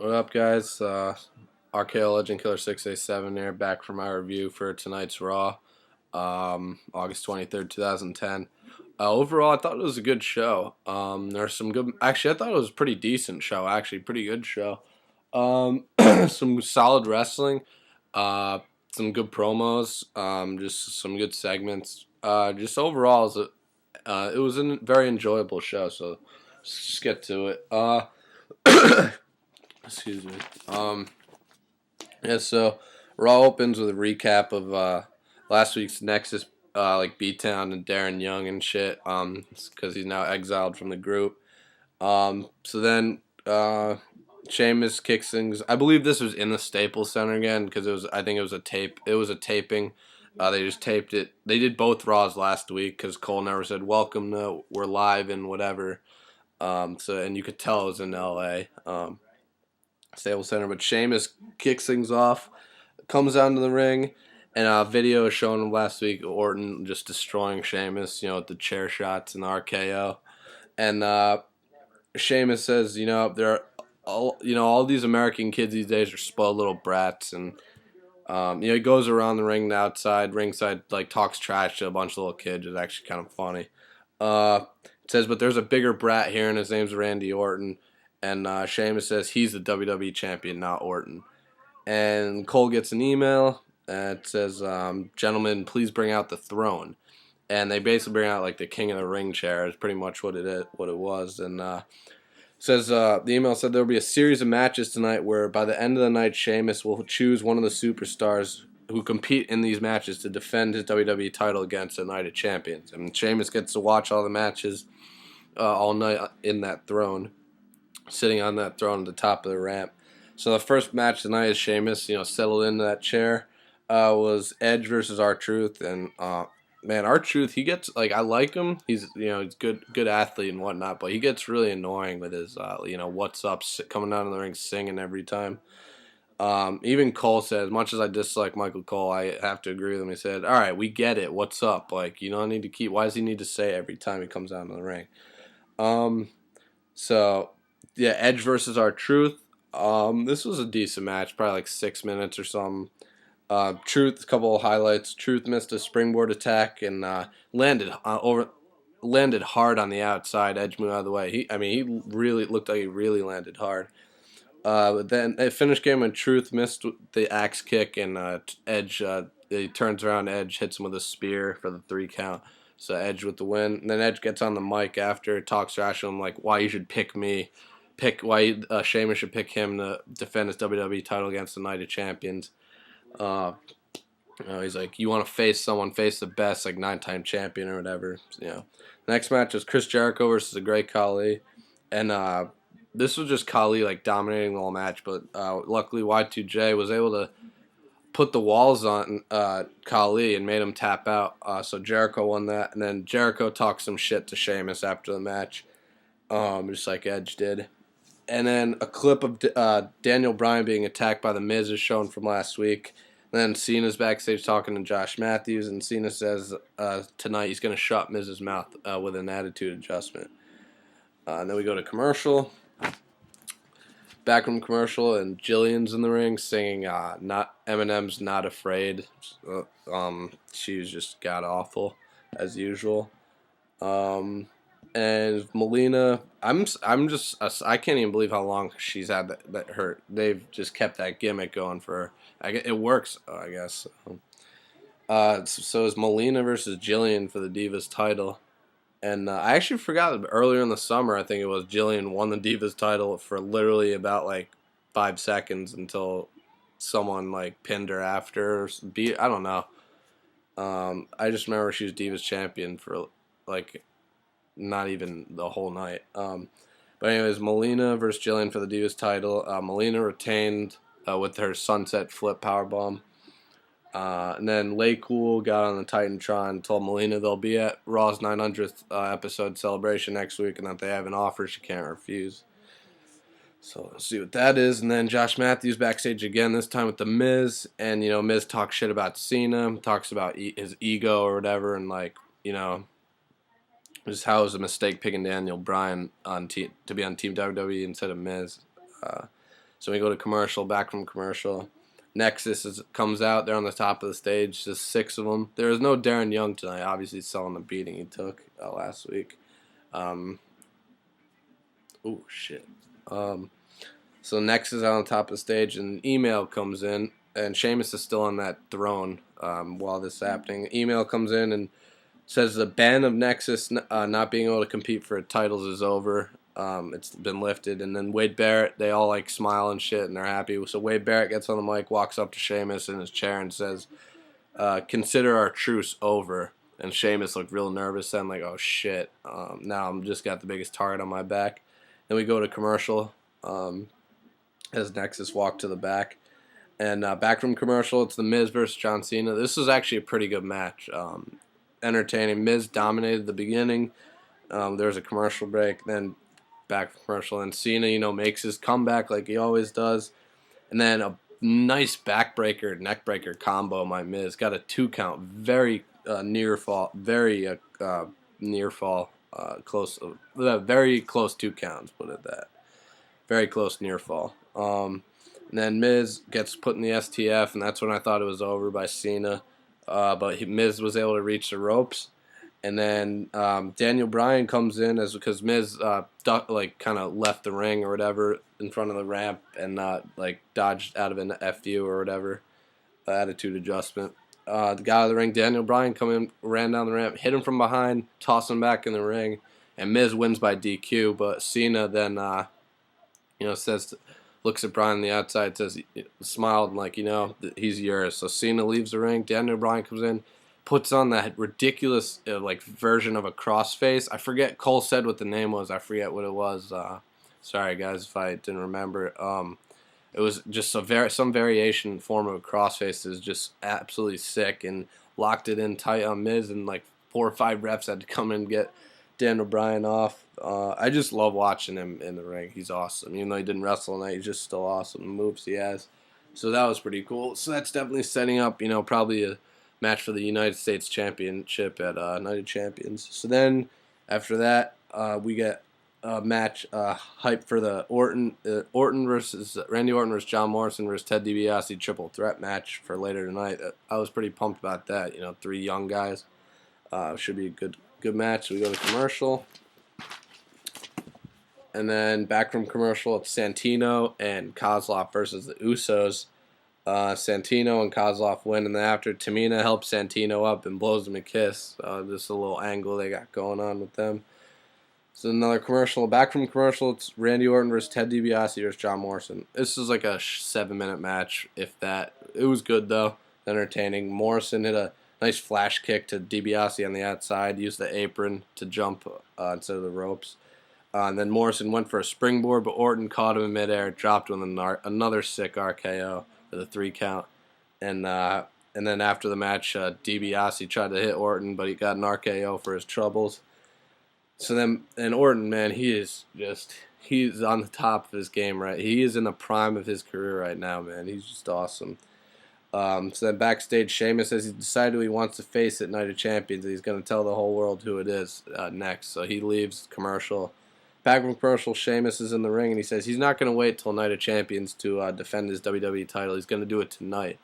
What up, guys? RKO Legend Killer 687 here, back for my review for tonight's Raw, August 23rd, 2010. Overall, I thought it was a good show. There's some good. Actually, I thought it was a pretty decent show. Actually, pretty good show. Some solid wrestling. Some good promos. Just some good segments. Just overall, it was a very enjoyable show. So let's just get to it. Excuse me. Yeah, so Raw opens with a recap of last week's Nexus, like Beatdown and Darren Young and shit, because he's now exiled from the group. So then Sheamus kicks things. I believe this was in the Staples Center again because I think it was a tape. It was a taping. They just taped it. They did both Raws last week because Cole never said welcome to we're live and whatever. And you could tell it was in L.A. Staples Center, but Sheamus kicks things off, comes down to the ring, and a video is showing him last week. Orton just destroying Sheamus, with the chair shots and the RKO, and Sheamus says, there are all these American kids these days are spoiled little brats, and he goes around the ring, ringside, like talks trash to a bunch of little kids. It's actually kind of funny. It says, but there's a bigger brat here, and his name's Randy Orton. And Sheamus says he's the WWE champion, not Orton. And Cole gets an email that says, gentlemen, please bring out the throne. And they basically bring out like the King of the Ring chair is pretty much what it was. And says the email said there will be a series of matches tonight where by the end of the night, Sheamus will choose one of the superstars who compete in these matches to defend his WWE title against the Night of Champions. And Sheamus gets to watch all the matches all night in that throne. Sitting on that throne at the top of the ramp. So the first match tonight is Sheamus, settled into that chair. Was Edge versus R-Truth, and man, R-Truth, he gets I like him. He's he's good athlete and whatnot, but he gets really annoying with his what's up coming down in the ring singing every time. Even Cole said, as much as I dislike Michael Cole, I have to agree with him. He said, "All right, we get it. What's up? You don't need to keep. Why does he need to say it every time he comes down to the ring?" So. Yeah, Edge versus R-Truth. This was a decent match, probably like 6 minutes or something. Truth, a couple of highlights. Truth missed a springboard attack and landed hard on the outside. Edge moved out of the way. He really looked like he really landed hard. But then it finished game when Truth missed the axe kick and Edge. He turns around, Edge hits him with a spear for the 3 count. So Edge with the win. And then Edge gets on the mic after, talks trash to him like why you should pick me. Why Sheamus should pick him to defend his WWE title against the Night of Champions. He's like, you want to face the best, like 9-time champion or whatever. Next match was Chris Jericho versus the Great Khali, and this was just Khali like dominating the whole match. But luckily Y2J was able to put the walls on Khali and made him tap out. So Jericho won that, and then Jericho talked some shit to Sheamus after the match, just like Edge did. And then a clip of Daniel Bryan being attacked by The Miz is shown from last week. And then Cena's backstage talking to Josh Matthews, and Cena says tonight he's going to shut Miz's mouth with an attitude adjustment. And then we go to commercial. Back from commercial, and Jillian's in the ring singing "Not Eminem's Not Afraid." She was just god awful as usual. And Melina, I can't even believe how long she's had that they've just kept that gimmick going for her. It works, I guess. So it's Melina versus Jillian for the Divas title. And I actually forgot that earlier in the summer, I think it was, Jillian won the Divas title for literally about like 5 seconds until someone like pinned her after. I don't know. I just remember she was Divas champion for like not even the whole night. But anyways, Melina versus Jillian for the Divas title. Melina retained with her sunset flip powerbomb. And then Lay Cool got on the Titantron and told Melina they'll be at Raw's 900th episode celebration next week and that they have an offer she can't refuse. So let's see what that is. And then Josh Matthews backstage again, this time with The Miz. And, Miz talks shit about Cena, talks about his ego or whatever, and just how it was a mistake picking Daniel Bryan to be on Team WWE instead of Miz. So we go to commercial, back from commercial. Nexus comes out. They're on the top of the stage. Just 6 of them. There is no Darren Young tonight. Obviously, selling the beating he took last week. Oh, shit. So Nexus is on top of the stage, and an email comes in, and Sheamus is still on that throne while this is happening. Email comes in and says the ban of Nexus not being able to compete for titles is over. It's been lifted, and then Wade Barrett, they all like smile and shit, and they're happy. So Wade Barrett gets on the mic, walks up to Sheamus in his chair, and says, "Consider our truce over." And Sheamus looked real nervous, then like, "Oh shit, now I'm just got the biggest target on my back." Then we go to commercial as Nexus walk to the back. And back from commercial, it's The Miz versus John Cena. This was actually a pretty good match. Entertaining. Miz dominated the beginning. There was a commercial break, then back from commercial, and Cena, makes his comeback like he always does. And then a nice backbreaker, neckbreaker combo. My Miz got a 2 count, very near fall, very near fall, close, very close 2 counts. Put it that, very close near fall. And then Miz gets put in the STF, and that's when I thought it was over by Cena. But Miz was able to reach the ropes. And then Daniel Bryan comes in because Miz kind of left the ring or whatever in front of the ramp and dodged out of an FU or whatever, attitude adjustment. The guy out of the ring, Daniel Bryan, come in, ran down the ramp, hit him from behind, tossed him back in the ring, and Miz wins by DQ. But Cena then looks at Bryan on the outside, smiled like, he's yours. So Cena leaves the ring. Daniel Bryan comes in, puts on that ridiculous version of a crossface. I forget. Cole said what the name was. I forget what it was. Sorry guys if I didn't remember. It was just some variation form of a crossface that is just absolutely sick, and locked it in tight on Miz, and 4 or 5 refs had to come in and get Daniel Bryan off. I just love watching him in the ring. He's awesome. Even though he didn't wrestle tonight, he's just still awesome. The moves he has. So that was pretty cool. So that's definitely setting up, probably a match for the United States Championship at Night of Champions. So then after that, we get a match hype for the Randy Orton versus John Morrison versus Ted DiBiase triple threat match for later tonight. I was pretty pumped about that. 3 young guys. Should be a good match. So we go to commercial. And then back from commercial, it's Santino and Kozlov versus the Usos. Santino and Kozlov win, and then after, Tamina helps Santino up and blows him a kiss. Just a little angle they got going on with them. So another commercial. Back from commercial, it's Randy Orton versus Ted DiBiase versus John Morrison. This is like a 7-minute match, if that. It was good, though. Entertaining. Morrison hit a nice flash kick to DiBiase on the outside. Used the apron to jump instead of the ropes. And then Morrison went for a springboard, but Orton caught him in midair, dropped him with another sick RKO for the 3 count. And then after the match, DiBiase tried to hit Orton, but he got an RKO for his troubles. So then, and Orton, man, he's on the top of his game, right? He is in the prime of his career right now, man. He's just awesome. So then backstage, Sheamus says he decided who he wants to face at Night of Champions. He's going to tell the whole world who it is next. So he leaves commercial. Back from commercial, Sheamus is in the ring, and he says he's not going to wait till Night of Champions to defend his WWE title. He's going to do it tonight.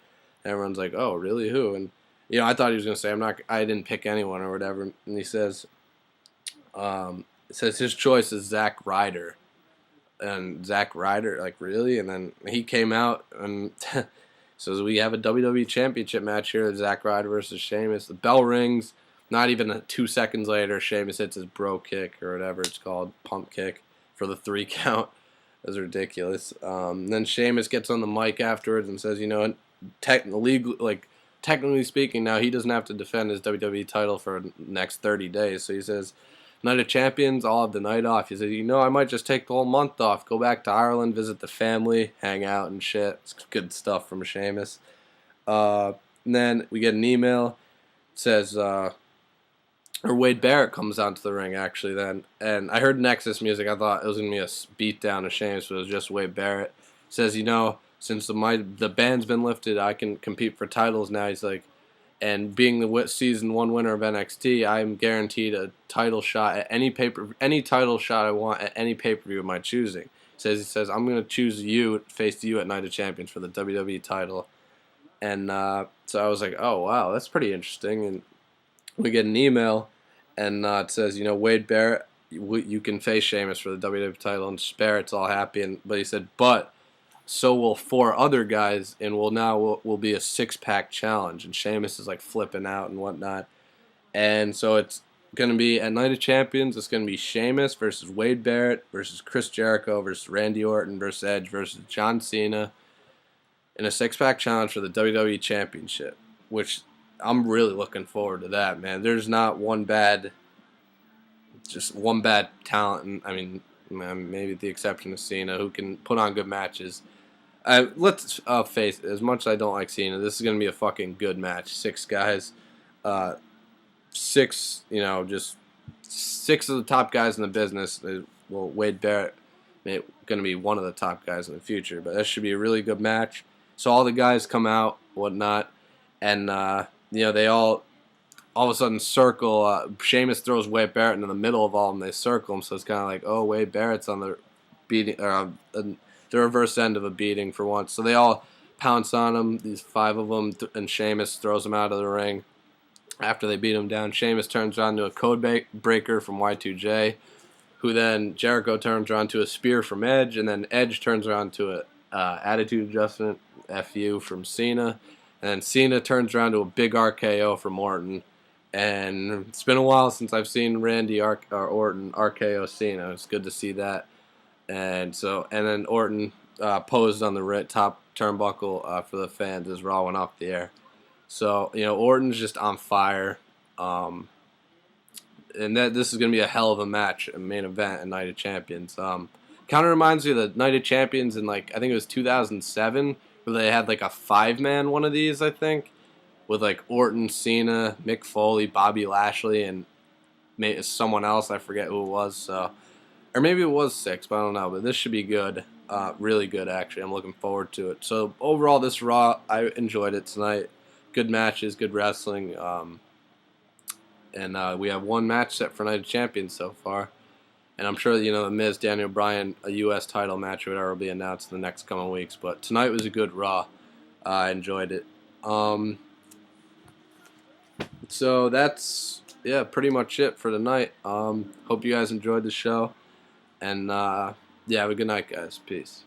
And everyone's like, "Oh, really? Who?" And I thought he was going to say, I didn't pick anyone or whatever." And he says, his choice is Zack Ryder. And Zack Ryder, like, really? And then he came out and says, "We have a WWE Championship match here, Zack Ryder versus Sheamus." The bell rings. Not even 2 seconds later, Sheamus hits his bro kick or whatever it's called, pump kick, for the 3 count. It was ridiculous. Then Sheamus gets on the mic afterwards and says, technically speaking, now he doesn't have to defend his WWE title for the next 30 days. So he says, Night of Champions, I'll have the night off. He says, I might just take the whole month off, go back to Ireland, visit the family, hang out and shit. It's good stuff from Sheamus. And then we get an email. It says, Wade Barrett comes out to the ring, actually, then. And I heard Nexus music. I thought it was going to be a beatdown of Sheamus, but it was just Wade Barrett. Says, since the ban's been lifted, I can compete for titles now. He's like, and being the season 1 winner of NXT, I'm guaranteed a title shot at any title shot I want at any pay-per-view of my choosing. He says I'm gonna choose you, face you at Night of Champions for the WWE title. And so I was like, oh wow, that's pretty interesting. And we get an email, and it says, Wade Barrett, you can face Sheamus for the WWE title, and Barrett's all happy. But he said, but so will 4 other guys, and will be a 6-pack challenge. And Sheamus is like flipping out and whatnot. And so it's going to be at Night of Champions. It's going to be Sheamus versus Wade Barrett versus Chris Jericho versus Randy Orton versus Edge versus John Cena in a 6-pack challenge for the WWE Championship, which I'm really looking forward to that, man. There's not just one bad talent, and I mean, maybe the exception of Cena, who can put on good matches. Let's face it, as much as I don't like Cena, this is going to be a fucking good match. 6 guys, 6, just 6 of the top guys in the business. Well, Wade Barrett going to be one of the top guys in the future, but that should be a really good match. So all the guys come out, whatnot, and they all of a sudden circle. Sheamus throws Wade Barrett into the middle of all of them. They circle him, so it's kind of like, oh, Wade Barrett's on the beating, the reverse end of a beating for once. So they all pounce on him. These 5 of them, and Sheamus throws him out of the ring. After they beat him down, Sheamus turns around to a code breaker from Y2J, who then Jericho turns around to a spear from Edge, and then Edge turns around to a attitude adjustment FU from Cena, and then Cena turns around to a big RKO from Orton. And it's been a while since I've seen Randy Orton RKO Cena. It's good to see that. And then Orton posed on the top turnbuckle for the fans as Raw went off the air. So, Orton's just on fire. And this is going to be a hell of a match, a main event, a Night of Champions. Kind of reminds me of the Night of Champions in, I think it was 2007, where they had, a 5-man one of these, I think, with, Orton, Cena, Mick Foley, Bobby Lashley, and someone else. I forget who it was. So, or maybe it was 6, but I don't know. But this should be good. Really good, actually. I'm looking forward to it. So, overall, this Raw, I enjoyed it tonight. Good matches, good wrestling. And we have one match set for Night of Champions so far. And I'm sure, the Miz, Daniel Bryan, a U.S. title match or whatever will be announced in the next coming weeks. But tonight was a good Raw. I enjoyed it. So that's, pretty much it for tonight. Hope you guys enjoyed the show. And, have a good night, guys. Peace.